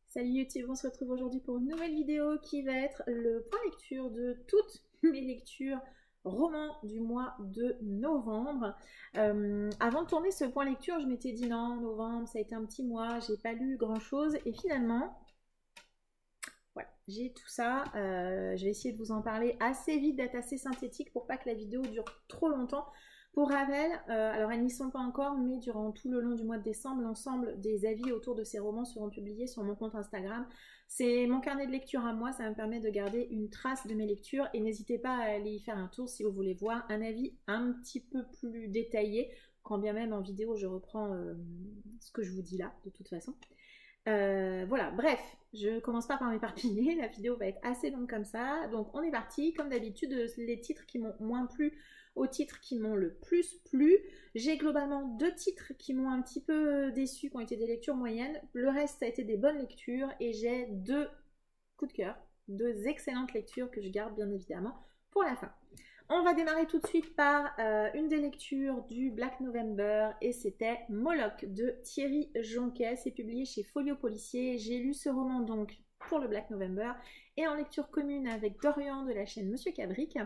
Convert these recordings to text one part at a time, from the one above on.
Salut YouTube, on se retrouve aujourd'hui pour une nouvelle vidéo qui va être le point lecture de toutes mes lectures romans du mois de novembre. Avant de tourner ce point lecture, je m'étais dit non, novembre, ça a été un petit mois, j'ai pas lu grand chose et finalement, voilà, j'ai tout ça. Je vais essayer de vous en parler assez vite, d'être assez synthétique pour pas que la vidéo dure trop longtemps. Pour rappel, alors elles n'y sont pas encore, mais durant tout le long du mois de décembre, l'ensemble des avis autour de ces romans seront publiés sur mon compte Instagram. C'est mon carnet de lecture à moi, ça me permet de garder une trace de mes lectures et n'hésitez pas à aller y faire un tour si vous voulez voir un avis un petit peu plus détaillé, quand bien même en vidéo je reprends ce que je vous dis là, de toute façon. Voilà, bref, je commence pas par m'éparpiller, la vidéo va être assez longue comme ça, donc on est parti. Comme d'habitude, les titres qui m'ont moins plu aux titres qui m'ont le plus plu. J'ai globalement 2 titres qui m'ont un petit peu déçu, qui ont été des lectures moyennes. Le reste, ça a été des bonnes lectures et j'ai 2 coups de cœur, 2 excellentes lectures que je garde bien évidemment pour la fin. On va démarrer tout de suite par une des lectures du Black November et c'était Moloch de Thierry Jonquet. C'est publié chez Folio Policier. J'ai lu ce roman donc pour le Black November et en lecture commune avec Dorian de la chaîne Monsieur Cabric.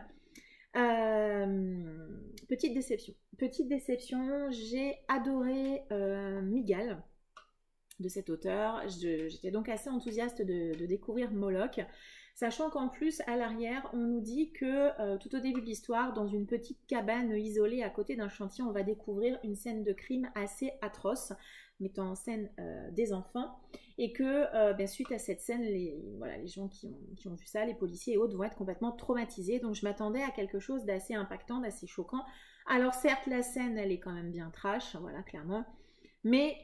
Petite déception, j'ai adoré Miguel de cet auteur. J'étais donc assez enthousiaste de découvrir Moloch, sachant qu'en plus à l'arrière on nous dit que tout au début de l'histoire, dans une petite cabane isolée à côté d'un chantier, on va découvrir une scène de crime assez atroce mettant en scène des enfants et que suite à cette scène, les gens qui ont vu ça, les policiers et autres, vont être complètement traumatisés. Donc je m'attendais à quelque chose d'assez impactant, d'assez choquant. Alors certes, la scène, elle est quand même bien trash, voilà, clairement, mais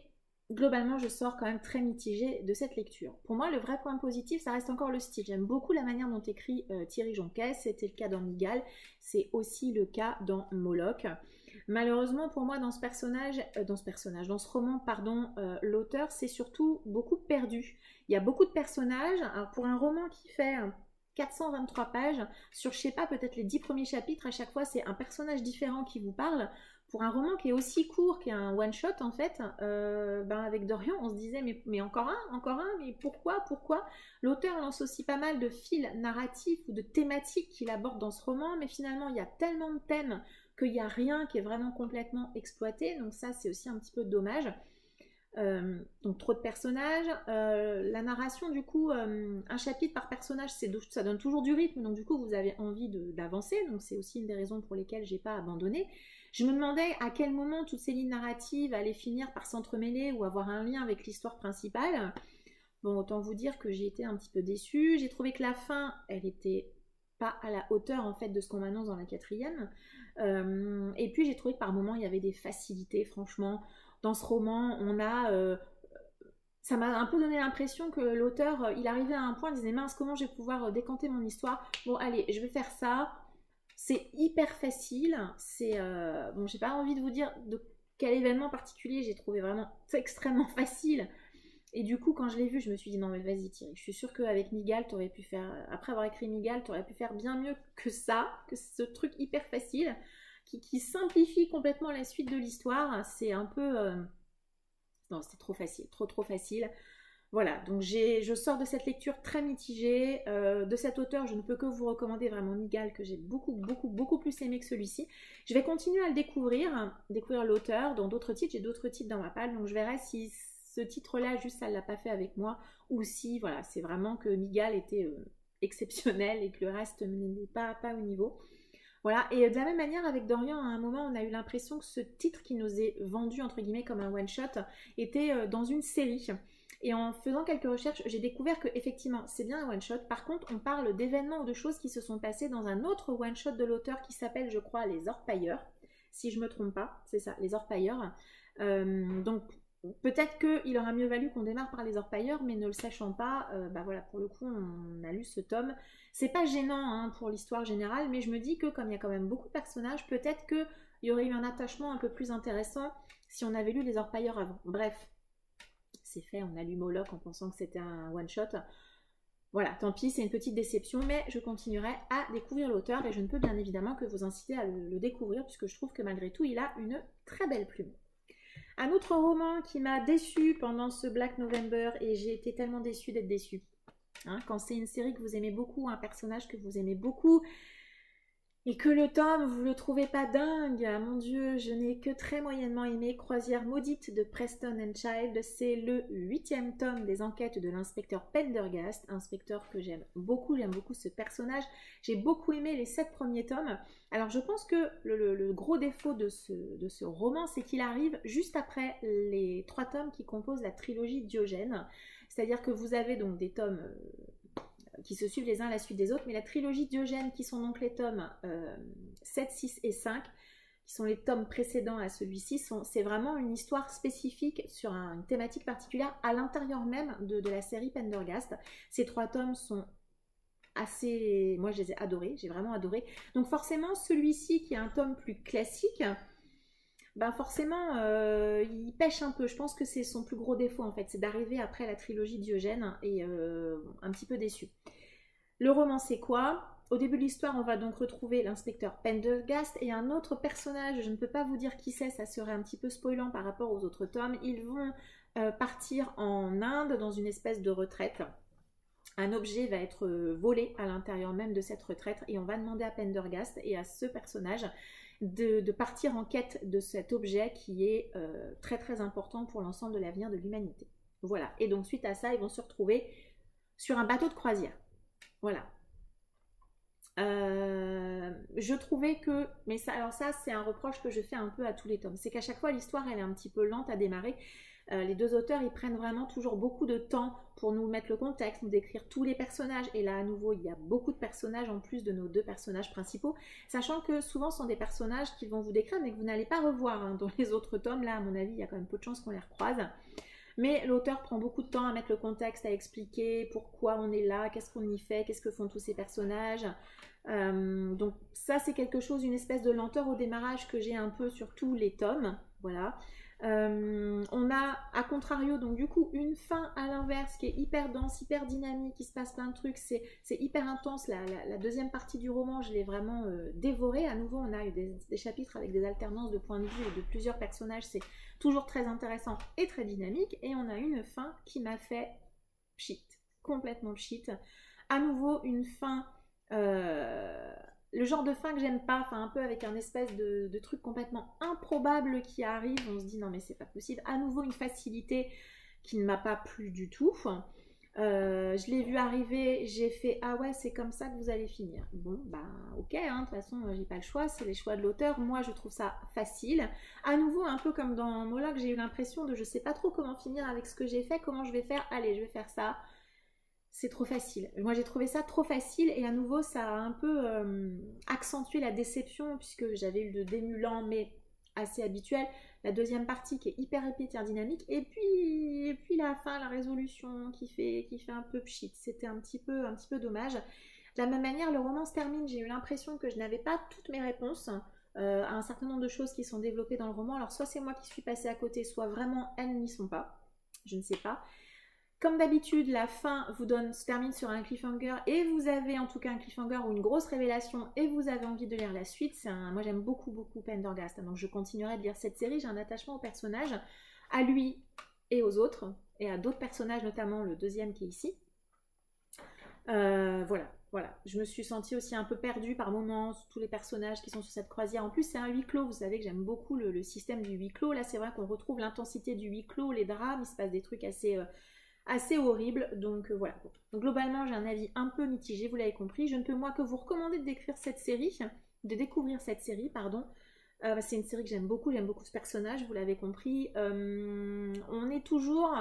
globalement, je sors quand même très mitigée de cette lecture. Pour moi, le vrai point positif, ça reste encore le style. J'aime beaucoup la manière dont écrit Thierry Jonquet. C'était le cas dans Miguel, c'est aussi le cas dans Moloch. Malheureusement pour moi dans ce roman, l'auteur s'est surtout beaucoup perdu. Il y a beaucoup de personnages. Alors pour un roman qui fait 423 pages, sur je sais pas, peut-être les 10 premiers chapitres, à chaque fois c'est un personnage différent qui vous parle. Pour un roman qui est aussi court, qui est un one-shot en fait, avec Dorian, on se disait mais encore un, mais pourquoi L'auteur lance aussi pas mal de fils narratifs ou de thématiques qu'il aborde dans ce roman, mais finalement il y a tellement de thèmes qu'il n'y a rien qui est vraiment complètement exploité, donc ça c'est aussi un petit peu dommage. Donc trop de personnages, la narration du coup, un chapitre par personnage, ça donne toujours du rythme, donc du coup vous avez envie d'avancer, donc c'est aussi une des raisons pour lesquelles j'ai pas abandonné. Je me demandais à quel moment toutes ces lignes narratives allaient finir par s'entremêler ou avoir un lien avec l'histoire principale. Bon, autant vous dire que j'ai été un petit peu déçue. J'ai trouvé que la fin, elle était pas à la hauteur en fait de ce qu'on m'annonce dans la 4e. Et puis j'ai trouvé que par moments il y avait des facilités, franchement. Dans ce roman, ça m'a un peu donné l'impression que l'auteur, il arrivait à un point, il disait mince, comment je vais pouvoir décanter mon histoire? Bon, allez, je vais faire ça. C'est hyper facile. Bon, j'ai pas envie de vous dire de quel événement particulier j'ai trouvé vraiment extrêmement facile. Et du coup, quand je l'ai vu, je me suis dit non mais vas-y Thierry, je suis sûre qu'avec Miguel, t'aurais pu faire, après avoir écrit Miguel, t'aurais pu faire bien mieux que ça, que ce truc hyper facile, qui simplifie complètement la suite de l'histoire. C'est un peu... Non, c'était trop facile, trop facile. Voilà, donc je sors de cette lecture très mitigée. De cet auteur, je ne peux que vous recommander vraiment Miguel, que j'ai beaucoup plus aimé que celui-ci. Je vais continuer à le découvrir l'auteur dans d'autres titres. J'ai d'autres titres dans ma palle, donc je verrai si ce titre-là, juste ça ne l'a pas fait avec moi, ou si, voilà, c'est vraiment que Miguel était exceptionnel et que le reste n'est pas au niveau. Voilà, et de la même manière avec Dorian, à un moment, on a eu l'impression que ce titre qui nous est vendu, entre guillemets, comme un one-shot, était dans une série. Et en faisant quelques recherches, j'ai découvert que effectivement, c'est bien un one-shot. Par contre, on parle d'événements ou de choses qui se sont passées dans un autre one-shot de l'auteur qui s'appelle, je crois, Les Orpailleurs. Si je me trompe pas, c'est ça, Les Orpailleurs. Donc, peut-être qu'il aura mieux valu qu'on démarre par Les Orpailleurs, mais ne le sachant pas, voilà, pour le coup, on a lu ce tome. C'est pas gênant hein, pour l'histoire générale, mais je me dis que comme il y a quand même beaucoup de personnages, peut-être qu'il y aurait eu un attachement un peu plus intéressant si on avait lu Les Orpailleurs avant. Bref, c'est fait, on a lu Moloch en pensant que c'était un one-shot. Voilà, tant pis, c'est une petite déception, mais je continuerai à découvrir l'auteur et je ne peux bien évidemment que vous inciter à le découvrir puisque je trouve que malgré tout, il a une très belle plume. Un autre roman qui m'a déçue pendant ce Black November, et j'ai été tellement déçue d'être déçue. Hein, quand c'est une série que vous aimez beaucoup, un personnage que vous aimez beaucoup, et que le tome, vous le trouvez pas dingue, mon Dieu, je n'ai que très moyennement aimé Croisière maudite de Preston and Child. C'est le 8e tome des enquêtes de l'inspecteur Pendergast, inspecteur que j'aime beaucoup ce personnage. J'ai beaucoup aimé les 7 premiers tomes. Alors je pense que le gros défaut de ce roman, c'est qu'il arrive juste après les 3 tomes qui composent la trilogie Diogène. C'est-à-dire que vous avez donc des tomes qui se suivent les uns à la suite des autres, mais la trilogie Diogène, qui sont donc les tomes 7, 6 et 5, qui sont les tomes précédents à celui-ci, c'est vraiment une histoire spécifique sur une thématique particulière à l'intérieur même de la série Pendergast. Ces 3 tomes sont assez... Moi, je les ai adorés, j'ai vraiment adoré. Donc forcément, celui-ci, qui est un tome plus classique, ben forcément, il pêche un peu. Je pense que c'est son plus gros défaut, en fait. C'est d'arriver après la trilogie Diogène et un petit peu déçu. Le roman, c'est quoi? Au début de l'histoire, on va donc retrouver l'inspecteur Pendergast et un autre personnage. Je ne peux pas vous dire qui c'est, ça serait un petit peu spoilant par rapport aux autres tomes. Ils vont partir en Inde dans une espèce de retraite. Un objet va être volé à l'intérieur même de cette retraite et on va demander à Pendergast et à ce personnage de partir en quête de cet objet qui est très très important pour l'ensemble de l'avenir de l'humanité. Voilà, et donc suite à ça, ils vont se retrouver sur un bateau de croisière. Voilà. Je trouvais que, mais ça, alors ça c'est un reproche que je fais un peu à tous les tomes, c'est qu'à chaque fois l'histoire elle est un petit peu lente à démarrer. Les deux auteurs ils prennent vraiment toujours beaucoup de temps pour nous mettre le contexte, nous décrire tous les personnages, et là à nouveau il y a beaucoup de personnages en plus de nos 2 personnages principaux, sachant que souvent ce sont des personnages qui vont vous décrire mais que vous n'allez pas revoir hein, dans les autres tomes. Là à mon avis il y a quand même peu de chances qu'on les recroise, mais l'auteur prend beaucoup de temps à mettre le contexte, à expliquer pourquoi on est là, qu'est-ce qu'on y fait, qu'est-ce que font tous ces personnages. Donc ça c'est quelque chose, une espèce de lenteur au démarrage que j'ai un peu sur tous les tomes, voilà. On a à contrario donc du coup une fin à l'inverse qui est hyper dense, hyper dynamique, il se passe plein de trucs, c'est hyper intense. La deuxième partie du roman je l'ai vraiment dévorée. À nouveau on a eu des chapitres avec des alternances de points de vue et de plusieurs personnages, c'est toujours très intéressant et très dynamique, et on a une fin qui m'a fait pchit, complètement pchit. À nouveau une fin le genre de fin que j'aime pas, enfin un peu avec un espèce de truc complètement improbable qui arrive, on se dit non mais c'est pas possible. À nouveau une facilité qui ne m'a pas plu du tout. Je l'ai vu arriver, j'ai fait ah ouais c'est comme ça que vous allez finir. Bon bah ok, hein, de toute façon j'ai pas le choix, c'est les choix de l'auteur, moi je trouve ça facile. À nouveau un peu comme dans Moloch, j'ai eu l'impression de je sais pas trop comment finir avec ce que j'ai fait, comment je vais faire, allez je vais faire ça. C'est trop facile. Moi, j'ai trouvé ça trop facile et à nouveau, ça a un peu accentué la déception puisque j'avais eu le début lent mais assez habituel. La deuxième partie qui est hyper hyper dynamique et puis la fin, la résolution qui fait un peu pchit. C'était un petit peu dommage. De la même manière, le roman se termine. J'ai eu l'impression que je n'avais pas toutes mes réponses à un certain nombre de choses qui sont développées dans le roman. Alors, soit c'est moi qui suis passée à côté, soit vraiment elles n'y sont pas. Je ne sais pas. Comme d'habitude, la fin se termine sur un cliffhanger et vous avez en tout cas un cliffhanger ou une grosse révélation et vous avez envie de lire la suite. Moi j'aime beaucoup Pendergast, donc je continuerai de lire cette série. J'ai un attachement au personnage, à lui et aux autres, et à d'autres personnages, notamment le deuxième qui est ici. Voilà. Je me suis sentie aussi un peu perdue par moments, tous les personnages qui sont sur cette croisière. En plus c'est un huis clos, vous savez que j'aime beaucoup le système du huis clos. Là c'est vrai qu'on retrouve l'intensité du huis clos, les drames, il se passe des trucs assez horrible, donc voilà. Donc globalement j'ai un avis un peu mitigé, vous l'avez compris. Je ne peux moi que vous recommander de découvrir cette série, c'est une série que j'aime beaucoup ce personnage, vous l'avez compris. On est toujours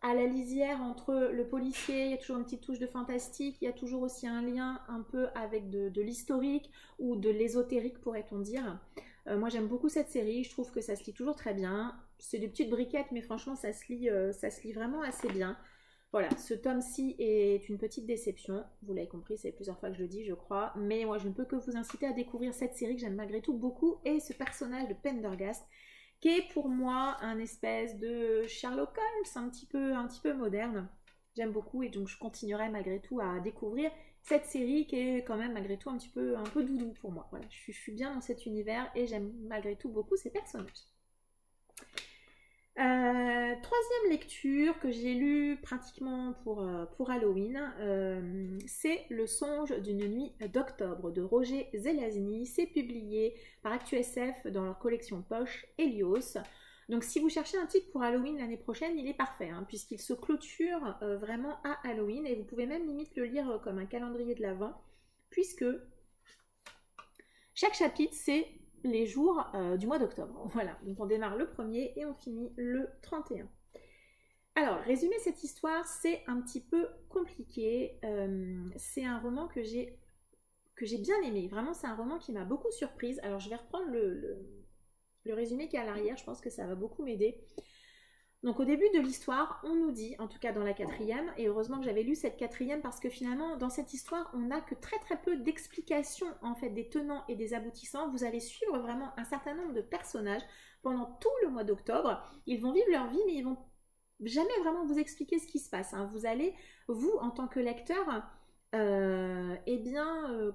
à la lisière entre le policier, il y a toujours une petite touche de fantastique, il y a toujours aussi un lien un peu avec de l'historique ou de l'ésotérique pourrait-on dire. Moi j'aime beaucoup cette série, je trouve que ça se lit toujours très bien. C'est des petites briquettes mais franchement ça se lit vraiment assez bien. Voilà, ce tome-ci est une petite déception, vous l'avez compris, c'est plusieurs fois que je le dis je crois, mais moi je ne peux que vous inciter à découvrir cette série que j'aime malgré tout beaucoup, et ce personnage de Pendergast qui est pour moi un espèce de Sherlock Holmes un petit peu moderne. J'aime beaucoup et donc je continuerai malgré tout à découvrir cette série qui est quand même malgré tout un peu doudou pour moi. Voilà, je suis bien dans cet univers et j'aime malgré tout beaucoup ces personnages. Troisième lecture que j'ai lue pratiquement pour Halloween, c'est Le songe d'une nuit d'octobre de Roger Zelazny. C'est publié par ActuSF dans leur collection poche Helios. Donc si vous cherchez un titre pour Halloween l'année prochaine, il est parfait, hein, puisqu'il se clôture vraiment à Halloween, et vous pouvez même limite le lire comme un calendrier de l'Avent, puisque chaque chapitre c'est les jours du mois d'octobre. Voilà, donc on démarre le 1er et on finit le 31. Alors, résumer cette histoire, c'est un petit peu compliqué. C'est un roman que j'ai bien aimé. Vraiment, c'est un roman qui m'a beaucoup surprise. Alors, je vais reprendre le résumé qui est à l'arrière. Je pense que ça va beaucoup m'aider. Donc au début de l'histoire, on nous dit, en tout cas dans la 4e, et heureusement que j'avais lu cette 4e parce que finalement dans cette histoire, on n'a que très très peu d'explications en fait des tenants et des aboutissants. Vous allez suivre vraiment un certain nombre de personnages pendant tout le mois d'octobre. Ils vont vivre leur vie, mais ils vont jamais vraiment vous expliquer ce qui se passe, hein. Vous allez, vous en tant que lecteur,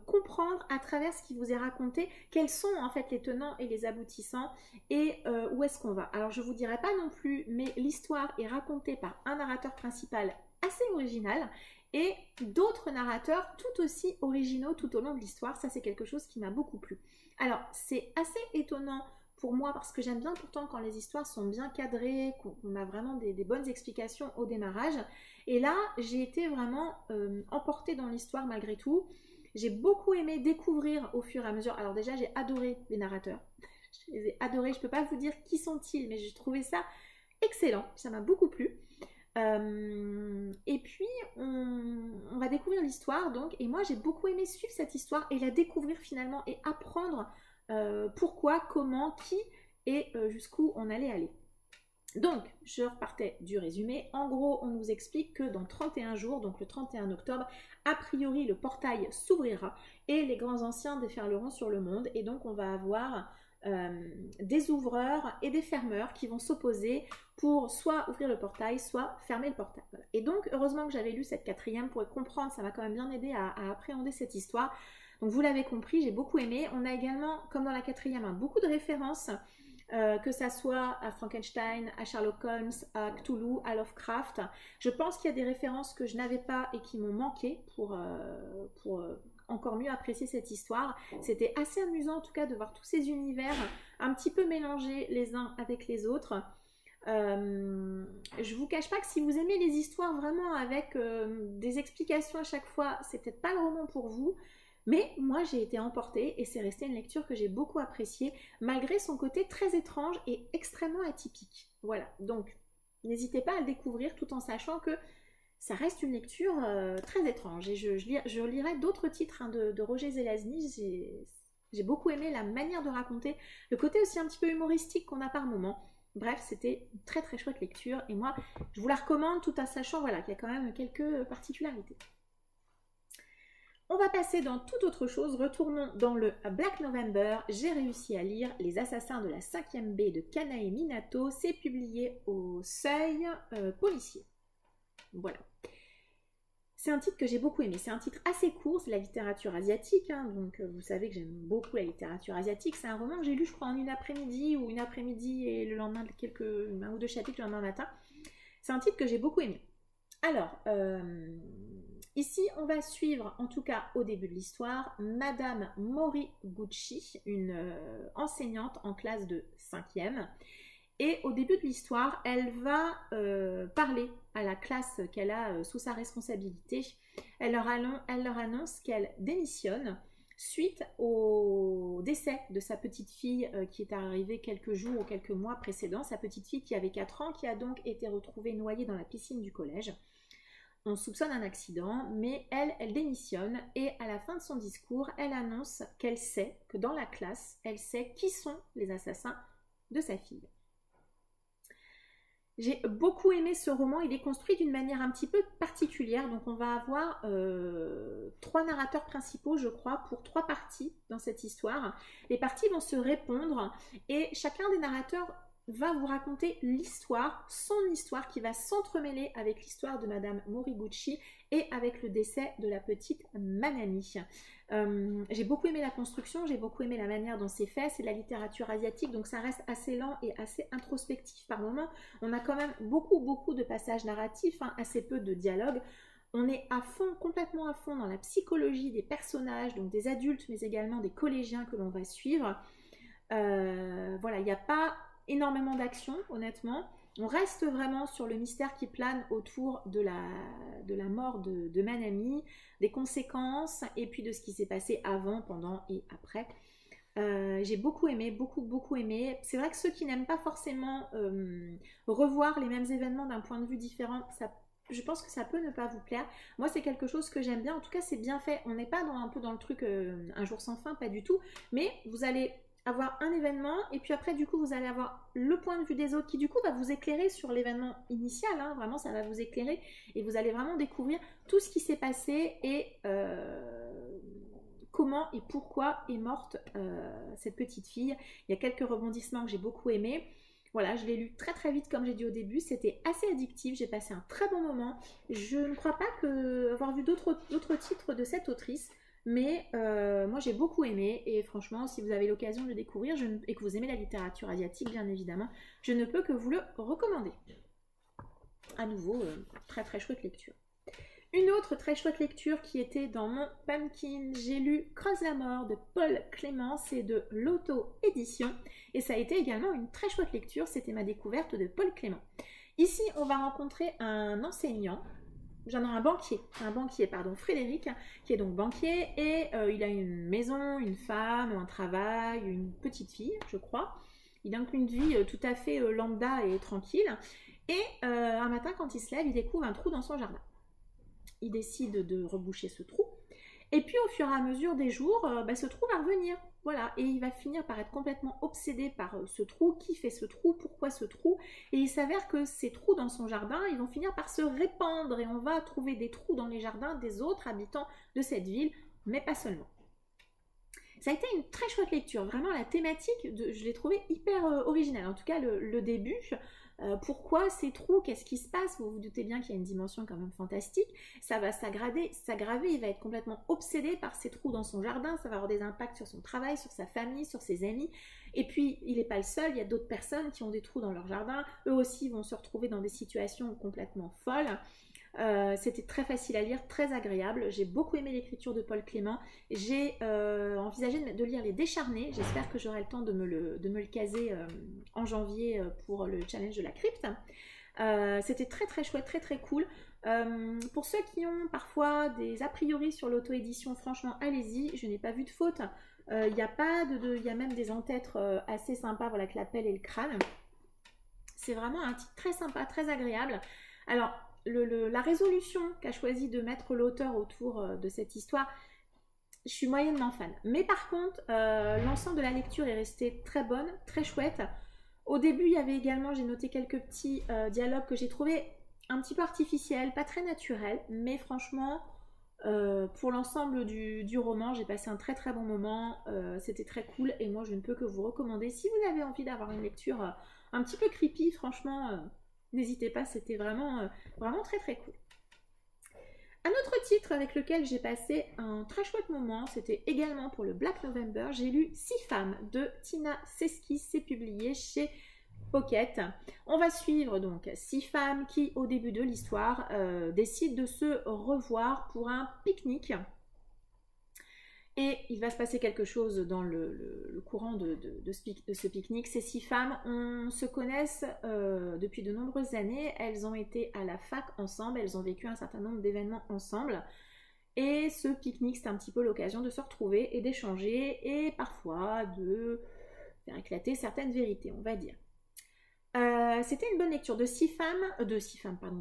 comprendre à travers ce qui vous est raconté quels sont en fait les tenants et les aboutissants et où est-ce qu'on va. Alors je vous dirai pas non plus, mais l'histoire est racontée par un narrateur principal assez original et d'autres narrateurs tout aussi originaux tout au long de l'histoire. Ça c'est quelque chose qui m'a beaucoup plu. Alors c'est assez étonnant pour moi parce que j'aime bien pourtant quand les histoires sont bien cadrées, qu'on a vraiment des bonnes explications au démarrage. Et là, j'ai été vraiment emportée dans l'histoire malgré tout. J'ai beaucoup aimé découvrir au fur et à mesure. Alors déjà, j'ai adoré les narrateurs. Je les ai adorés. Je ne peux pas vous dire qui sont-ils, mais j'ai trouvé ça excellent. Ça m'a beaucoup plu. Et puis, on va découvrir l'histoire, donc. Et moi, j'ai beaucoup aimé suivre cette histoire et la découvrir finalement et apprendre pourquoi, comment, qui et jusqu'où on allait aller. Donc, je repartais du résumé. En gros, on nous explique que dans 31 jours, donc le 31 octobre, a priori, le portail s'ouvrira et les grands anciens déferleront sur le monde. Et donc, on va avoir des ouvreurs et des fermeurs qui vont s'opposer pour soit ouvrir le portail, soit fermer le portail. Voilà. Et donc, heureusement que j'avais lu cette 4e pour comprendre, ça m'a quand même bien aidé à appréhender cette histoire. Donc, vous l'avez compris, j'ai beaucoup aimé. On a également, comme dans la 4e, beaucoup de références. Que ça soit à Frankenstein, à Sherlock Holmes, à Cthulhu, à Lovecraft. Je pense qu'il y a des références que je n'avais pas et qui m'ont manqué pour encore mieux apprécier cette histoire. C'était assez amusant en tout cas de voir tous ces univers un petit peu mélangés les uns avec les autres. Je vous cache pas que si vous aimez les histoires vraiment avec des explications à chaque fois, c'est peut-être pas le roman pour vous. Mais moi, j'ai été emportée et c'est resté une lecture que j'ai beaucoup appréciée, malgré son côté très étrange et extrêmement atypique. Voilà, donc n'hésitez pas à le découvrir tout en sachant que ça reste une lecture très étrange. Et je lirai d'autres titres de Roger Zelazny. J'ai beaucoup aimé la manière de raconter, le côté aussi un petit peu humoristique qu'on a par moment. Bref, c'était une très très chouette lecture et moi, je vous la recommande tout en sachant voilà, qu'il y a quand même quelques particularités. On va passer dans toute autre chose, retournons dans le Black November. J'ai réussi à lire Les Assassins de la 5e baie de Kanae Minato. C'est publié au Seuil policier. Voilà. C'est un titre que j'ai beaucoup aimé. C'est un titre assez court, c'est la littérature asiatique. Hein, donc vous savez que j'aime beaucoup la littérature asiatique. C'est un roman que j'ai lu, je crois, en une après-midi ou une après-midi et le lendemain, un ou deux chapitres le lendemain matin. C'est un titre que j'ai beaucoup aimé. Alors, ici, on va suivre, en tout cas au début de l'histoire, Madame Moriguchi, une enseignante en classe de 5e. Et au début de l'histoire, elle va parler à la classe qu'elle a sous sa responsabilité. Elle leur annonce qu'elle démissionne suite au décès de sa petite fille qui est arrivée quelques jours ou quelques mois précédents. Sa petite fille qui avait 4 ans, qui a donc été retrouvée noyée dans la piscine du collège. On soupçonne un accident, mais elle démissionne et à la fin de son discours, elle annonce qu'elle sait, que dans la classe, elle sait qui sont les assassins de sa fille. J'ai beaucoup aimé ce roman, il est construit d'une manière un petit peu particulière, donc on va avoir 3 narrateurs principaux, je crois, pour 3 parties dans cette histoire. Les parties vont se répondre et chacun des narrateurs va vous raconter l'histoire, son histoire qui va s'entremêler avec l'histoire de Madame Moriguchi et avec le décès de la petite Manami. J'ai beaucoup aimé la construction, j'ai beaucoup aimé la manière dont c'est fait, c'est de la littérature asiatique, donc ça reste assez lent et assez introspectif par moments. On a quand même beaucoup de passages narratifs, hein, assez peu de dialogue. On est à fond, complètement à fond dans la psychologie des personnages, donc des adultes, mais également des collégiens que l'on va suivre. Voilà, il n'y a pas énormément d'action, honnêtement. On reste vraiment sur le mystère qui plane autour de la mort de Manami, des conséquences, et puis de ce qui s'est passé avant, pendant et après. J'ai beaucoup aimé, beaucoup aimé. C'est vrai que ceux qui n'aiment pas forcément revoir les mêmes événements d'un point de vue différent, je pense que ça peut ne pas vous plaire. Moi, c'est quelque chose que j'aime bien. En tout cas, c'est bien fait. On n'est pas un peu dans le truc un jour sans fin, pas du tout. Mais vous allez avoir un événement et puis après, du coup, vous allez avoir le point de vue des autres qui, du coup, va vous éclairer sur l'événement initial. Hein. Vraiment, ça va vous éclairer et vous allez vraiment découvrir tout ce qui s'est passé et comment et pourquoi est morte cette petite fille. Il y a quelques rebondissements que j'ai beaucoup aimés. Voilà, je l'ai lu très vite comme j'ai dit au début, c'était assez addictif, j'ai passé un très bon moment. Je ne crois pas avoir vu d'autres titres de cette autrice, mais moi j'ai beaucoup aimé et franchement si vous avez l'occasion de le découvrir et que vous aimez la littérature asiatique bien évidemment, je ne peux que vous le recommander. À nouveau, très chouette lecture. Une autre très chouette lecture qui était dans mon Pumpkin, j'ai lu Creuse la mort de Paul Clément, c'est de l'auto-édition et ça a été également une très chouette lecture, c'était ma découverte de Paul Clément. Ici on va rencontrer un enseignant, un banquier, Frédéric, qui est donc banquier et il a une maison, une femme, un travail, une petite fille je crois. Il a donc une vie tout à fait lambda et tranquille et un matin quand il se lève il découvre un trou dans son jardin. Il décide de reboucher ce trou. Et puis au fur et à mesure des jours, ce trou va revenir. Voilà. Et il va finir par être complètement obsédé par ce trou. Qui fait ce trou? Pourquoi ce trou? Et il s'avère que ces trous dans son jardin, ils vont finir par se répandre. Et on va trouver des trous dans les jardins des autres habitants de cette ville, mais pas seulement. Ça a été une très chouette lecture. Vraiment, la thématique, je l'ai trouvée hyper originale. En tout cas, le début... pourquoi ces trous? Qu'est-ce qui se passe? Vous vous doutez bien qu'il y a une dimension quand même fantastique. Ça va s'aggraver, il va être complètement obsédé par ces trous dans son jardin. Ça va avoir des impacts sur son travail, sur sa famille, sur ses amis. Et puis, il n'est pas le seul. Il y a d'autres personnes qui ont des trous dans leur jardin. Eux aussi vont se retrouver dans des situations complètement folles. C'était très facile à lire, très agréable. J'ai beaucoup aimé l'écriture de Paul Clément. J'ai envisagé de lire Les Décharnés. J'espère que j'aurai le temps de me le caser en janvier pour le challenge de la crypte. C'était très chouette, très cool. Pour ceux qui ont parfois des a priori sur l'auto-édition, franchement, allez-y. Je n'ai pas vu de faute. Il y a même des entêtres assez sympas, voilà, que la pelle et le crâne. C'est vraiment un titre très sympa, très agréable. Alors, la résolution qu'a choisi de mettre l'auteur autour de cette histoire, je suis moyennement fan. Mais par contre, l'ensemble de la lecture est restée très bonne, très chouette. Au début, il y avait également, j'ai noté quelques petits dialogues que j'ai trouvés un petit peu artificiels, pas très naturels, mais franchement, pour l'ensemble du roman, j'ai passé un très bon moment. C'était très cool et moi, je ne peux que vous recommander. Si vous avez envie d'avoir une lecture un petit peu creepy, franchement... n'hésitez pas, c'était vraiment très cool. Un autre titre avec lequel j'ai passé un très chouette moment, c'était également pour le Black November. J'ai lu 6 femmes de Tina Seskis, c'est publié chez Pocket. On va suivre donc 6 femmes qui, au début de l'histoire, décident de se revoir pour un pique-nique. Et il va se passer quelque chose dans le courant de ce pique-nique. Ces 6 femmes se connaissent depuis de nombreuses années. Elles ont été à la fac ensemble, elles ont vécu un certain nombre d'événements ensemble. Et ce pique-nique, c'est un petit peu l'occasion de se retrouver et d'échanger et parfois de faire éclater certaines vérités, on va dire. C'était une bonne lecture de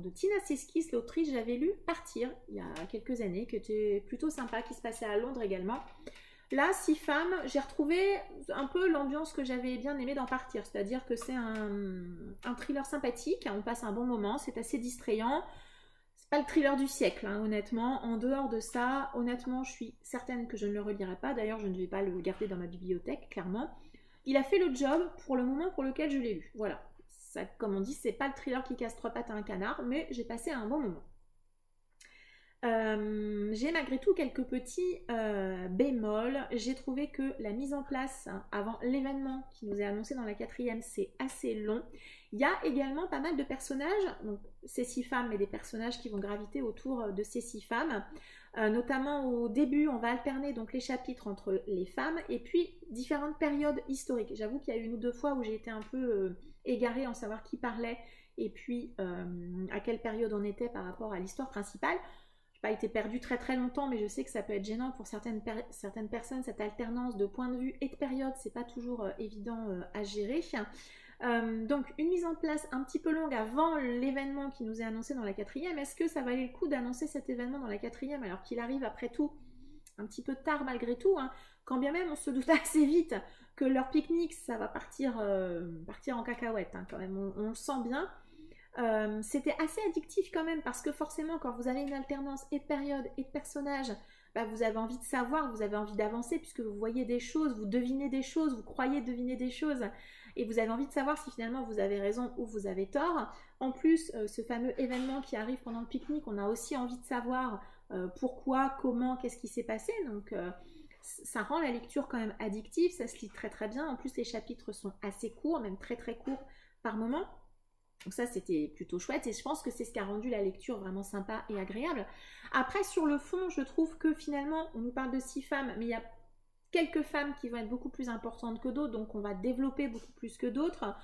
Tina Seskis, l'autrice. J'avais lu Partir il y a quelques années, qui était plutôt sympa, qui se passait à Londres également. Là, 6 femmes, j'ai retrouvé un peu l'ambiance que j'avais bien aimé dans Partir, c'est-à-dire que c'est un thriller sympathique, on passe un bon moment, c'est assez distrayant. C'est pas le thriller du siècle, hein, honnêtement. En dehors de ça, honnêtement, je suis certaine que je ne le relirai pas. D'ailleurs, je ne vais pas le garder dans ma bibliothèque, clairement. il a fait le job pour le moment pour lequel je l'ai lu. Voilà, ça, comme on dit, c'est pas le thriller qui casse trois pattes à un canard, mais j'ai passé un bon moment. J'ai malgré tout quelques petits bémols. J'ai trouvé que la mise en place avant l'événement qui nous est annoncé dans la 4e, c'est assez long. Il y a également pas mal de personnages, donc ces 6 femmes, mais des personnages qui vont graviter autour de ces 6 femmes. Notamment au début, on va alterner donc les chapitres entre les femmes et puis différentes périodes historiques. J'avoue qu'il y a eu 1 ou 2 fois où j'ai été un peu égarée en savoir qui parlait et puis à quelle période on était par rapport à l'histoire principale. Je n'ai pas été perdue très très longtemps, mais je sais que ça peut être gênant pour certaines personnes, cette alternance de point de vue et de période, c'est pas toujours évident à gérer. Donc une mise en place un petit peu longue avant l'événement qui nous est annoncé dans la 4e. Est-ce que ça valait le coup d'annoncer cet événement dans la 4e alors qu'il arrive après tout un petit peu tard malgré tout, hein, quand bien même on se doute assez vite que leur pique-nique ça va partir en cacahuète, hein, quand même, on le sent bien. C'était assez addictif quand même parce que forcément quand vous avez une alternance et de période et de personnages, bah, vous avez envie de savoir, vous avez envie d'avancer puisque vous voyez des choses, vous devinez des choses, vous croyez deviner des choses et vous avez envie de savoir si finalement vous avez raison ou vous avez tort. En plus, ce fameux événement qui arrive pendant le pique-nique, on a aussi envie de savoir pourquoi, comment, qu'est-ce qui s'est passé. Donc ça rend la lecture quand même addictive, ça se lit très très bien. En plus les chapitres sont assez courts, même très très courts par moment. Donc ça c'était plutôt chouette et je pense que c'est ce qui a rendu la lecture vraiment sympa et agréable. Après sur le fond je trouve que finalement on nous parle de 6 femmes mais il y a quelques femmes qui vont être beaucoup plus importantes que d'autres, donc on va développer beaucoup plus que d'autres.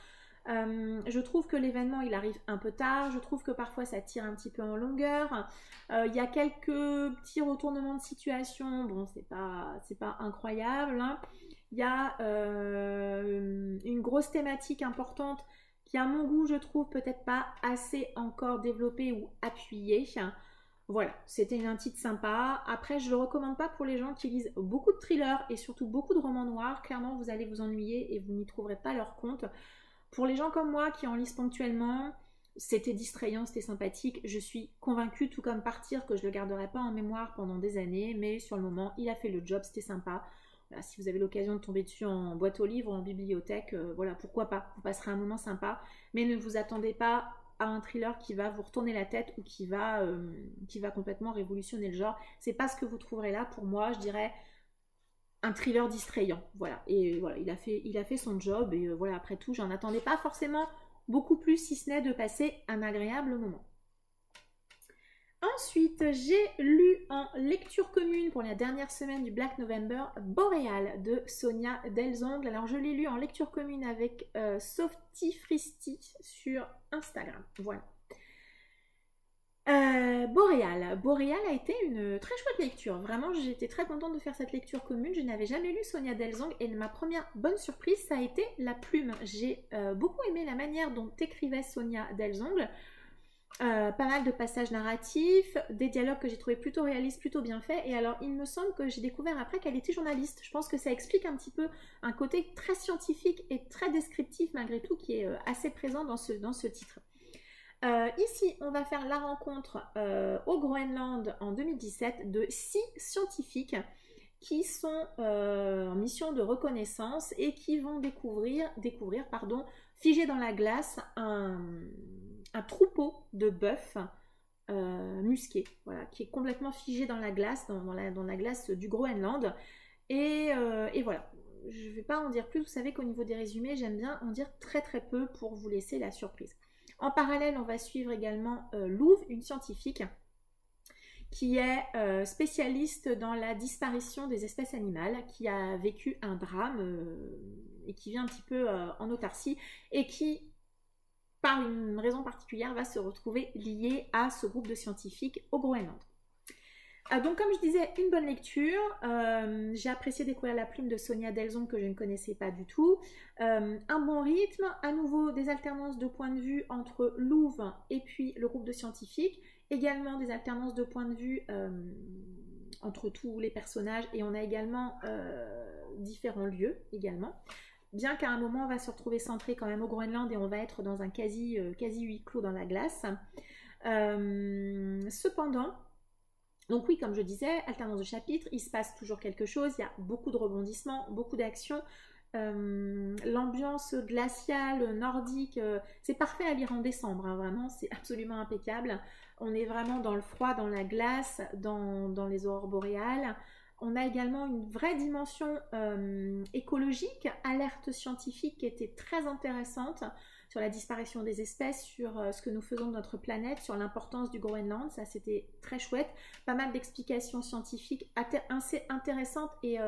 Je trouve que l'événement il arrive un peu tard, je trouve que parfois ça tire un petit peu en longueur. Il y a quelques petits retournements de situation, bon c'est pas incroyable, hein. Il y a une grosse thématique importante qui à mon goût je trouve peut-être pas assez encore développée ou appuyée. Voilà, c'était un titre sympa. Après, je ne le recommande pas pour les gens qui lisent beaucoup de thrillers et surtout beaucoup de romans noirs. Clairement, vous allez vous ennuyer et vous n'y trouverez pas leur compte. Pour les gens comme moi qui en lisent ponctuellement, c'était distrayant, c'était sympathique. Je suis convaincue, tout comme Partir, que je ne le garderai pas en mémoire pendant des années. Mais sur le moment, il a fait le job, c'était sympa. Voilà, si vous avez l'occasion de tomber dessus en boîte aux livres, en bibliothèque, voilà, pourquoi pas. Vous passerez un moment sympa. Mais ne vous attendez pas à un thriller qui va vous retourner la tête ou qui va complètement révolutionner le genre. C'est pas ce que vous trouverez là. Pour moi, je dirais un thriller distrayant. Voilà. Et voilà, il a fait son job. Et voilà, après tout, j'en attendais pas forcément beaucoup plus, si ce n'est de passer un agréable moment. Ensuite, j'ai lu en lecture commune pour la dernière semaine du Black November Boréal de Sonia Delzongle. Alors, je l'ai lu en lecture commune avec Softy Fristy sur Instagram. Voilà. Boréal a été une très chouette lecture. Vraiment, j'étais très contente de faire cette lecture commune. Je n'avais jamais lu Sonia Delzongle et ma première bonne surprise, ça a été la plume. J'ai beaucoup aimé la manière dont écrivait Sonia Delzongle. Pas mal de passages narratifs, des dialogues que j'ai trouvé plutôt réalistes, plutôt bien faits. Et alors, il me semble que j'ai découvert après qu'elle était journaliste. Je pense que ça explique un petit peu un côté très scientifique et très descriptif malgré tout qui est assez présent dans ce titre. Ici, on va faire la rencontre au Groenland en 2017 de 6 scientifiques qui sont en mission de reconnaissance et qui vont découvrir figé dans la glace un troupeau de bœufs musqués, voilà, qui est complètement figé dans la glace, dans la glace du Groenland. Et voilà, je ne vais pas en dire plus, vous savez qu'au niveau des résumés, j'aime bien en dire très très peu pour vous laisser la surprise. En parallèle, on va suivre également Louve, une scientifique qui est spécialiste dans la disparition des espèces animales, qui a vécu un drame et qui vient un petit peu en autarcie et qui, par une raison particulière, va se retrouver liée à ce groupe de scientifiques au Groenland. Donc comme je disais, une bonne lecture. J'ai apprécié découvrir la plume de Sonia Delzongle que je ne connaissais pas du tout. Un bon rythme, à nouveau des alternances de points de vue entre Louve et puis le groupe de scientifiques. Également des alternances de points de vue entre tous les personnages et on a également différents lieux également. Bien qu'à un moment on va se retrouver centré quand même au Groenland et on va être dans un quasi huis clos dans la glace. Cependant, donc oui, comme je disais, alternance de chapitres, il se passe toujours quelque chose, il y a beaucoup de rebondissements, beaucoup d'actions, L'ambiance glaciale, nordique, c'est parfait à lire en décembre, hein, vraiment, c'est absolument impeccable. On est vraiment dans le froid, dans la glace, dans les aurores boréales. On a également une vraie dimension écologique, alerte scientifique qui était très intéressante sur la disparition des espèces, sur ce que nous faisons de notre planète, sur l'importance du Groenland, ça c'était très chouette. Pas mal d'explications scientifiques assez intéressantes et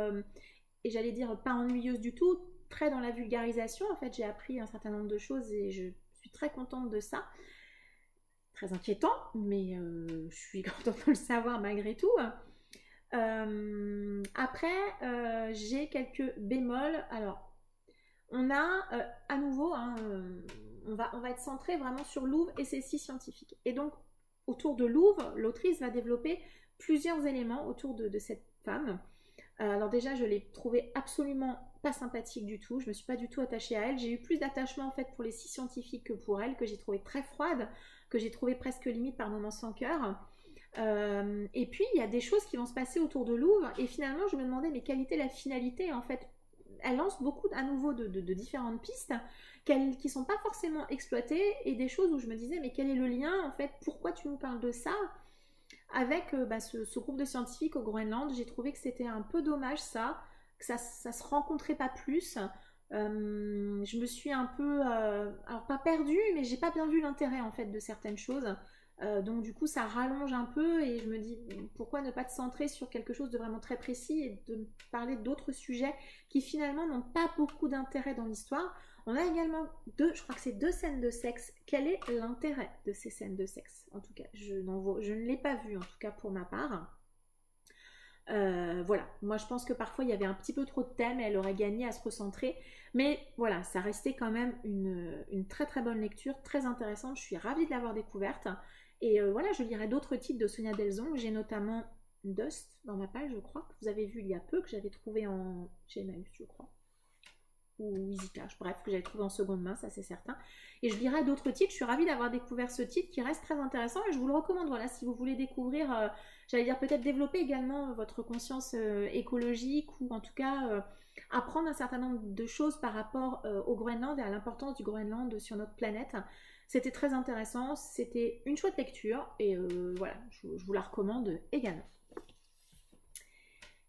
j'allais dire pas ennuyeuses du tout, très dans la vulgarisation. En fait, j'ai appris un certain nombre de choses et je suis très contente de ça. Très inquiétant, mais je suis contente de le savoir malgré tout. Après, j'ai quelques bémols. Alors, on a à nouveau, hein, on va être centré vraiment sur Louvre et ses sites scientifiques. Et donc, autour de Louvre, l'autrice va développer plusieurs éléments autour de cette femme. Alors déjà, je l'ai trouvée absolument pas sympathique du tout. Je me suis pas du tout attachée à elle. J'ai eu plus d'attachement en fait pour les sites scientifiques que pour elle, que j'ai trouvé très froide, que j'ai trouvé presque limite par moments sans cœur. Et puis, il y a des choses qui vont se passer autour de Louvre. Et finalement, je me demandais, mais quelle était la finalité en fait? Elle lance beaucoup à nouveau de différentes pistes qui ne sont pas forcément exploitées et des choses où je me disais, mais quel est le lien en fait? Pourquoi tu nous parles de ça? Avec ce groupe de scientifiques au Groenland, j'ai trouvé que c'était un peu dommage ça, que ça se rencontrait pas plus. Je me suis un peu, alors pas perdue, mais j'ai pas bien vu l'intérêt en fait de certaines choses. Donc du coup ça rallonge un peu et je me dis pourquoi ne pas te centrer sur quelque chose de vraiment très précis et de parler d'autres sujets qui finalement n'ont pas beaucoup d'intérêt dans l'histoire. On a également je crois que c'est 2 scènes de sexe. Quel est l'intérêt de ces scènes de sexe? En tout cas, je ne l'ai pas vu en tout cas pour ma part. Voilà, moi je pense que parfois il y avait un petit peu trop de thèmes et elle aurait gagné à se recentrer, mais voilà, ça restait quand même une très très bonne lecture, très intéressante, je suis ravie de l'avoir découverte, et voilà, je lirai d'autres titres de Sonia Delzong, j'ai notamment Dust dans ma page, je crois, que vous avez vu il y a peu, que j'avais trouvé chez Emmaüs, je crois, ou EasyCash, bref, que j'avais trouvé en seconde main, ça c'est certain. Et je lirai d'autres titres, je suis ravie d'avoir découvert ce titre qui reste très intéressant et je vous le recommande, voilà, si vous voulez découvrir, j'allais dire peut-être développer également votre conscience écologique ou en tout cas apprendre un certain nombre de choses par rapport au Groenland et à l'importance du Groenland sur notre planète. C'était très intéressant, c'était une chouette lecture et voilà, je vous la recommande également.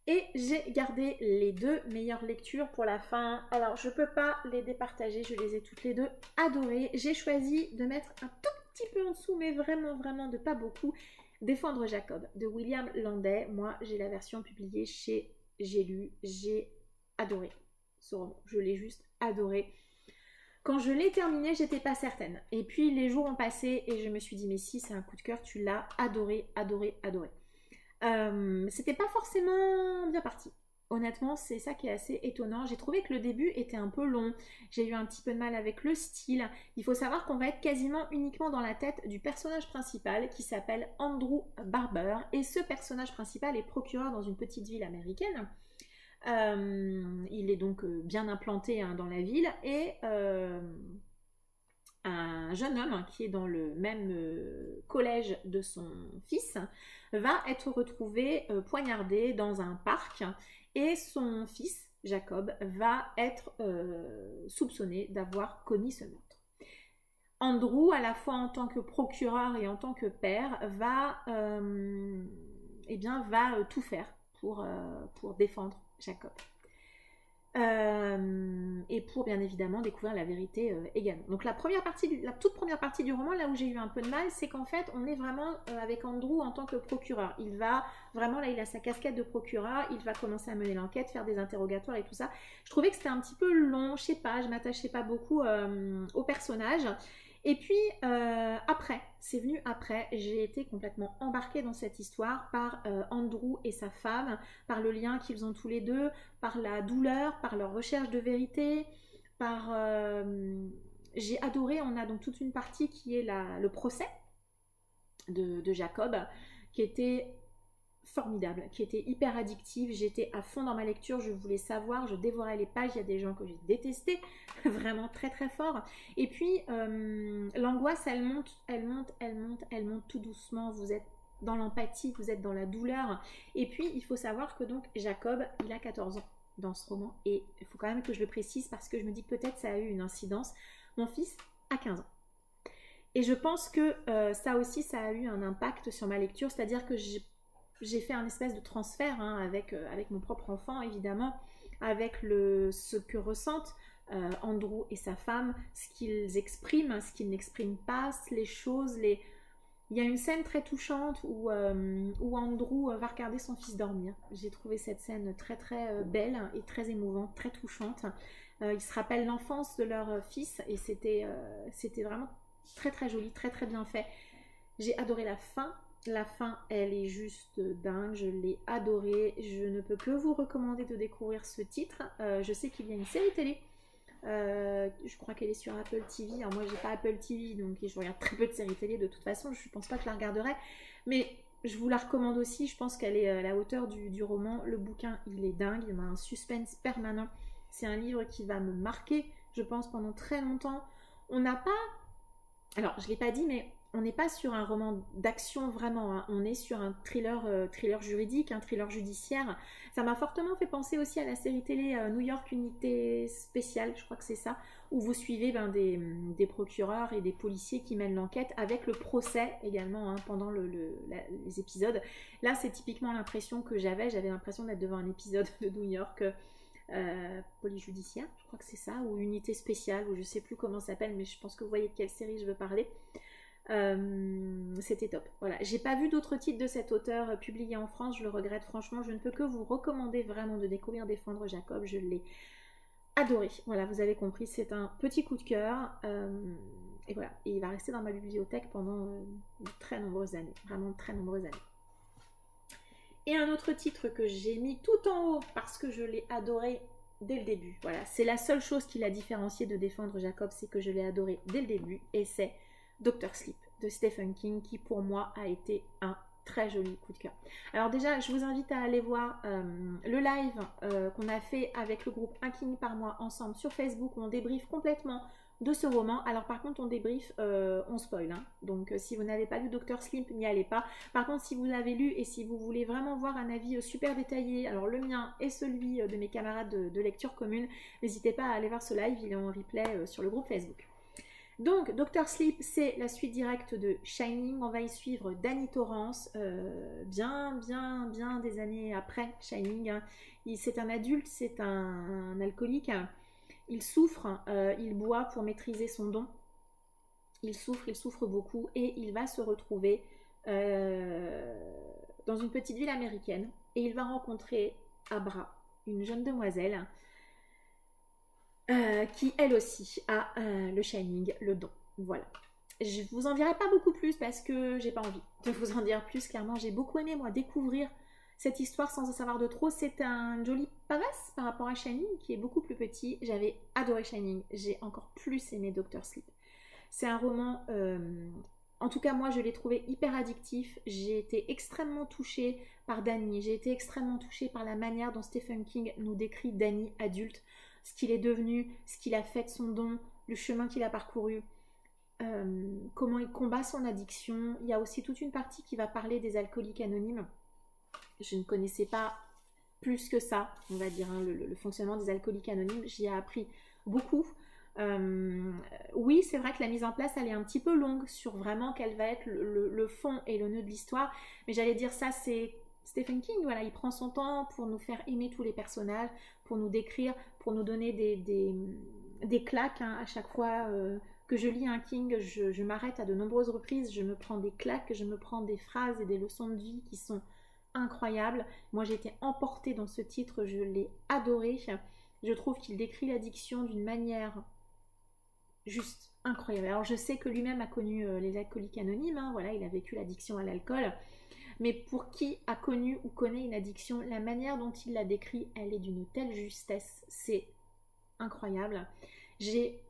Et j'ai gardé les 2 meilleures lectures pour la fin. Alors, je ne peux pas les départager, je les ai toutes les 2 adorées. J'ai choisi de mettre un tout petit peu en dessous, mais vraiment, vraiment de pas beaucoup, Défendre Jacob, de William Landais. Moi, j'ai la version publiée chez J'ai lu, j'ai adoré ce roman. Je l'ai juste adoré. Quand je l'ai terminé, j'étais pas certaine. Et puis, les jours ont passé et je me suis dit, mais si, c'est un coup de cœur, tu l'as adoré, adoré, adoré. C'était pas forcément bien parti. Honnêtement, c'est ça qui est assez étonnant. J'ai trouvé que le début était un peu long. J'ai eu un petit peu de mal avec le style. Il faut savoir qu'on va être quasiment uniquement dans la tête du personnage principal qui s'appelle Andrew Barber. Et ce personnage principal est procureur dans une petite ville américaine. Il est donc bien implanté dans la ville et un jeune homme qui est dans le même collège de son fils va être retrouvé poignardé dans un parc et son fils, Jacob, va être soupçonné d'avoir commis ce meurtre. Andrew, à la fois en tant que procureur et en tant que père, va tout faire pour défendre Jacob. Et pour bien évidemment découvrir la vérité également. Donc la toute première partie du roman, là où j'ai eu un peu de mal, c'est qu'en fait on est vraiment avec Andrew en tant que procureur. Il va vraiment, là il a sa casquette de procureur, il va commencer à mener l'enquête, faire des interrogatoires et tout ça. Je trouvais que c'était un petit peu long, je sais pas, je m'attachais pas beaucoup au personnage. Et puis après, c'est venu après, j'ai été complètement embarquée dans cette histoire par Andrew et sa femme, par le lien qu'ils ont tous les deux, par la douleur, par leur recherche de vérité, j'ai adoré, on a donc toute une partie qui est le procès de Jacob, qui était formidable, qui était hyper addictive. J'étais à fond dans ma lecture, je voulais savoir, je dévorais les pages. Il y a des gens que j'ai détestés, vraiment très très fort. Et puis l'angoisse, elle monte tout doucement. Vous êtes dans l'empathie, vous êtes dans la douleur. Et puis il faut savoir que donc Jacob, il a 14 ans. dans ce roman. Et il faut quand même que je le précise parce que je me dis que peut-être ça a eu une incidence. Mon fils a 15 ans. Et je pense que ça aussi, ça a eu un impact sur ma lecture, c'est-à-dire que j'ai fait un espèce de transfert hein, avec mon propre enfant, évidemment, avec ce que ressentent Andrew et sa femme, ce qu'ils expriment, ce qu'ils n'expriment pas, les choses, Il y a une scène très touchante où Andrew va regarder son fils dormir. J'ai trouvé cette scène très très belle et très émouvante, très touchante. Ils se rappellent l'enfance de leur fils et c'était vraiment très très joli, très très bien fait. J'ai adoré la fin. La fin, elle est juste dingue, je l'ai adorée. Je ne peux que vous recommander de découvrir ce titre. Je sais qu'il y a une série télé. Je crois qu'elle est sur Apple TV. Alors moi, j'ai pas Apple TV, donc je regarde très peu de séries télé de toute façon. Je pense pas que je la regarderai. Mais je vous la recommande aussi. Je pense qu'elle est à la hauteur du roman. Le bouquin, il est dingue. Il y a un suspense permanent. C'est un livre qui va me marquer, je pense, pendant très longtemps. On n'a pas... Alors, je ne l'ai pas dit, mais on n'est pas sur un roman d'action vraiment. Hein. On est sur un thriller juridique, un thriller judiciaire. Ça m'a fortement fait penser aussi à la série télé New York Unité Spéciale, je crois que c'est ça, où vous suivez des procureurs et des policiers qui mènent l'enquête avec le procès également hein, pendant les épisodes. Là, c'est typiquement l'impression que j'avais. J'avais l'impression d'être devant un épisode de New York police judiciaire, je crois que c'est ça, ou unité spéciale, ou je sais plus comment ça s'appelle, mais je pense que vous voyez de quelle série je veux parler. C'était top. Voilà, j'ai pas vu d'autres titres de cet auteur publié en France, je le regrette franchement. Je ne peux que vous recommander vraiment de découvrir Défendre Jacob. Je l'ai adoré. Voilà, vous avez compris, c'est un petit coup de cœur. Et voilà, et il va rester dans ma bibliothèque pendant de très nombreuses années, vraiment de très nombreuses années. Et un autre titre que j'ai mis tout en haut parce que je l'ai adoré dès le début. Voilà, c'est la seule chose qui l'a différencié de Défendre Jacob, c'est que je l'ai adoré dès le début, et c'est Dr. Sleep de Stephen King, qui pour moi a été un très joli coup de cœur. Alors déjà, je vous invite à aller voir le live qu'on a fait avec le groupe Un King par mois ensemble sur Facebook, où on débriefe complètement de ce roman. Alors par contre, on débriefe, on spoil, hein. Donc si vous n'avez pas lu Dr. Sleep, n'y allez pas. Par contre, si vous l'avez lu et si vous voulez vraiment voir un avis super détaillé, alors le mien et celui de mes camarades de lecture commune, n'hésitez pas à aller voir ce live, il est en replay sur le groupe Facebook. Donc, Dr. Sleep, c'est la suite directe de Shining. On va y suivre Danny Torrance, bien des années après Shining. Hein. C'est un adulte, c'est un alcoolique. Il souffre, il boit pour maîtriser son don. Il souffre beaucoup et il va se retrouver dans une petite ville américaine et il va rencontrer Abra, une jeune demoiselle qui elle aussi a le Shining, le don. Voilà. Je vous en dirai pas beaucoup plus parce que j'ai pas envie de vous en dire plus. Clairement, j'ai beaucoup aimé moi découvrir cette histoire sans en savoir de trop. C'est un joli pavasse par rapport à Shining qui est beaucoup plus petit. J'avais adoré Shining. J'ai encore plus aimé Dr. Sleep. C'est un roman, en tout cas moi je l'ai trouvé hyper addictif. J'ai été extrêmement touchée par Danny. J'ai été extrêmement touchée par la manière dont Stephen King nous décrit Danny adulte. Ce qu'il est devenu, ce qu'il a fait de son don, le chemin qu'il a parcouru. Comment il combat son addiction. Il y a aussi toute une partie qui va parler des alcooliques anonymes. Je ne connaissais pas plus que ça, on va dire, hein, le fonctionnement des alcooliques anonymes. J'y ai appris beaucoup. Oui, c'est vrai que la mise en place, elle est un petit peu longue sur vraiment quel va être le fond et le nœud de l'histoire. Mais j'allais dire ça, c'est Stephen King. Voilà, il prend son temps pour nous faire aimer tous les personnages, pour nous décrire, pour nous donner des claques hein, à chaque fois que je lis un King, je m'arrête à de nombreuses reprises, je me prends des claques, je me prends des phrases et des leçons de vie qui sont incroyables. Moi, j'ai été emportée dans ce titre, je l'ai adoré. Je trouve qu'il décrit l'addiction d'une manière juste incroyable. Alors, je sais que lui-même a connu les alcooliques anonymes, hein, voilà, il a vécu l'addiction à l'alcool. Mais pour qui a connu ou connaît une addiction, la manière dont il la décrit, elle est d'une telle justesse, c'est incroyable. J'ai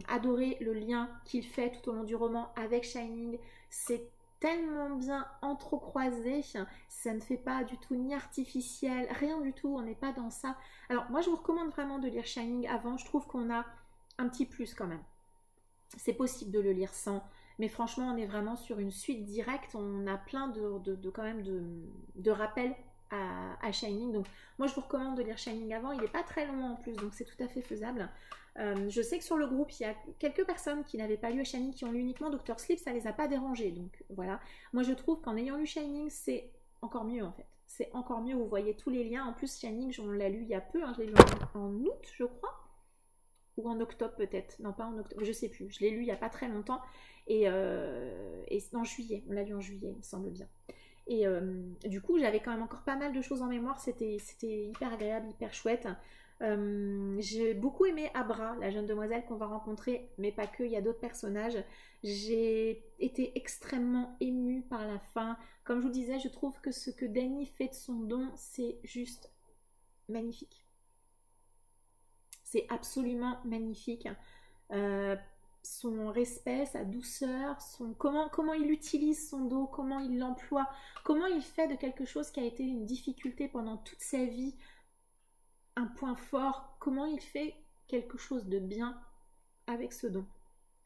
adoré le lien qu'il fait tout au long du roman avec Shining. C'est tellement bien entrecroisé, ça ne fait pas du tout ni artificiel, rien du tout, on n'est pas dans ça. Alors moi je vous recommande vraiment de lire Shining avant, je trouve qu'on a un petit plus quand même. C'est possible de le lire sans, mais franchement on est vraiment sur une suite directe, on a plein quand même de rappels à Shining. Donc moi je vous recommande de lire Shining avant, il n'est pas très long en plus, donc c'est tout à fait faisable. Je sais que sur le groupe, il y a quelques personnes qui n'avaient pas lu Shining, qui ont lu uniquement Dr. Sleep, ça les a pas dérangés. Donc voilà, moi je trouve qu'en ayant lu Shining, c'est encore mieux en fait. C'est encore mieux, vous voyez tous les liens. En plus, Shining, on l'a lu il y a peu, hein, je l'ai lu en août, je crois. Ou en octobre peut-être. Non, pas en octobre, je sais plus. Je l'ai lu il n'y a pas très longtemps. Et en juillet, on l'a lu en juillet, il me semble bien. Et du coup, j'avais quand même encore pas mal de choses en mémoire. C'était hyper agréable, hyper chouette. J'ai beaucoup aimé Abra, la jeune demoiselle qu'on va rencontrer, mais pas que, il y a d'autres personnages. J'ai été extrêmement émue par la fin. Comme je vous disais, je trouve que ce que Dany fait de son don, c'est juste magnifique. C'est absolument magnifique. Son respect, sa douceur, comment il utilise son dos, comment il l'emploie, comment il fait de quelque chose qui a été une difficulté pendant toute sa vie un point fort, comment il fait quelque chose de bien avec ce don.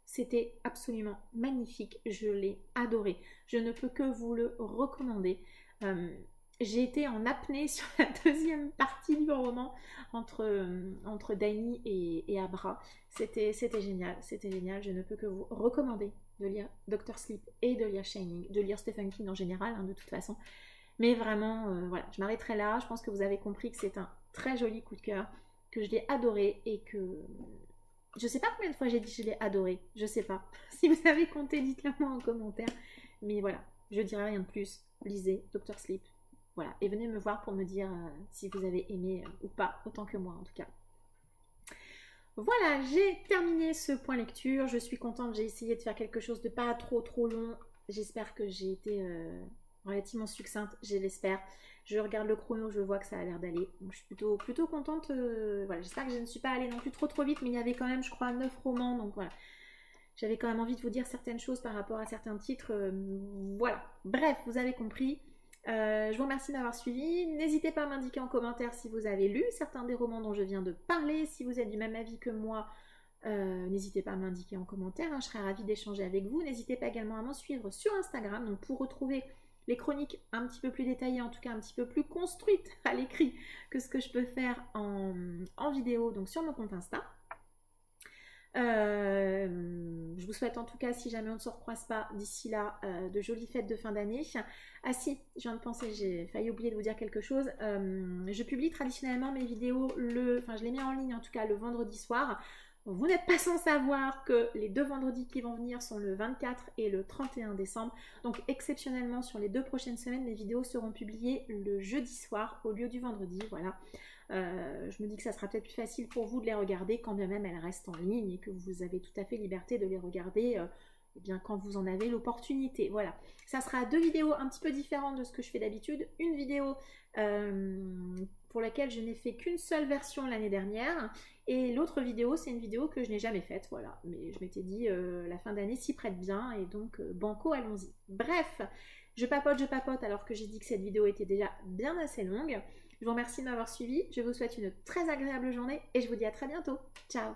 C'était absolument magnifique, je l'ai adoré. Je ne peux que vous le recommander. J'ai été en apnée sur la deuxième partie du roman entre Dany et Abra. C'était génial, c'était génial. Je ne peux que vous recommander de lire Dr. Sleep et de lire Shining, de lire Stephen King en général, hein, de toute façon. Mais vraiment, voilà, je m'arrêterai là. Je pense que vous avez compris que c'est un très joli coup de cœur, que je l'ai adoré et que... Je sais pas combien de fois j'ai dit je l'ai adoré, je sais pas. Si vous avez compté, dites-le moi en commentaire. Mais voilà, je dirai rien de plus. Lisez Dr. Sleep. Voilà, et venez me voir pour me dire si vous avez aimé ou pas, autant que moi en tout cas. Voilà, j'ai terminé ce point lecture. Je suis contente, j'ai essayé de faire quelque chose de pas trop long. J'espère que j'ai été relativement succincte, je l'espère. Je regarde le chrono, je vois que ça a l'air d'aller. Je suis plutôt contente. Voilà, j'espère que je ne suis pas allée non plus trop vite, mais il y avait quand même, je crois, 9 romans. Donc voilà, j'avais quand même envie de vous dire certaines choses par rapport à certains titres. Voilà, bref, vous avez compris. Je vous remercie d'avoir suivi. N'hésitez pas à m'indiquer en commentaire si vous avez lu certains des romans dont je viens de parler. Si vous êtes du même avis que moi, n'hésitez pas à m'indiquer en commentaire. Hein, je serais ravie d'échanger avec vous. N'hésitez pas également à m'en suivre sur Instagram. Donc pour retrouver les chroniques un petit peu plus détaillées, en tout cas un petit peu plus construites à l'écrit que ce que je peux faire en vidéo, donc sur mon compte Insta. Je vous souhaite en tout cas, si jamais on ne se recroise pas d'ici là, de jolies fêtes de fin d'année. Ah si, je viens de penser, j'ai failli oublier de vous dire quelque chose. Je publie traditionnellement mes vidéos, je les mets en ligne en tout cas le vendredi soir. Vous n'êtes pas sans savoir que les 2 vendredis qui vont venir sont le 24 et le 31 décembre. Donc exceptionnellement, sur les 2 prochaines semaines, mes vidéos seront publiées le jeudi soir au lieu du vendredi. Voilà. Je me dis que ça sera peut-être plus facile pour vous de les regarder quand bien même elles restent en ligne et que vous avez tout à fait liberté de les regarder eh bien, quand vous en avez l'opportunité. Voilà. Ça sera 2 vidéos un petit peu différentes de ce que je fais d'habitude. Une vidéo pour laquelle je n'ai fait qu'une seule version l'année dernière. Et l'autre vidéo, c'est une vidéo que je n'ai jamais faite, voilà. Mais je m'étais dit, la fin d'année s'y prête bien, et donc, banco, allons-y. Bref, je papote, alors que j'ai dit que cette vidéo était déjà bien assez longue. Je vous remercie de m'avoir suivi, je vous souhaite une très agréable journée, et je vous dis à très bientôt. Ciao!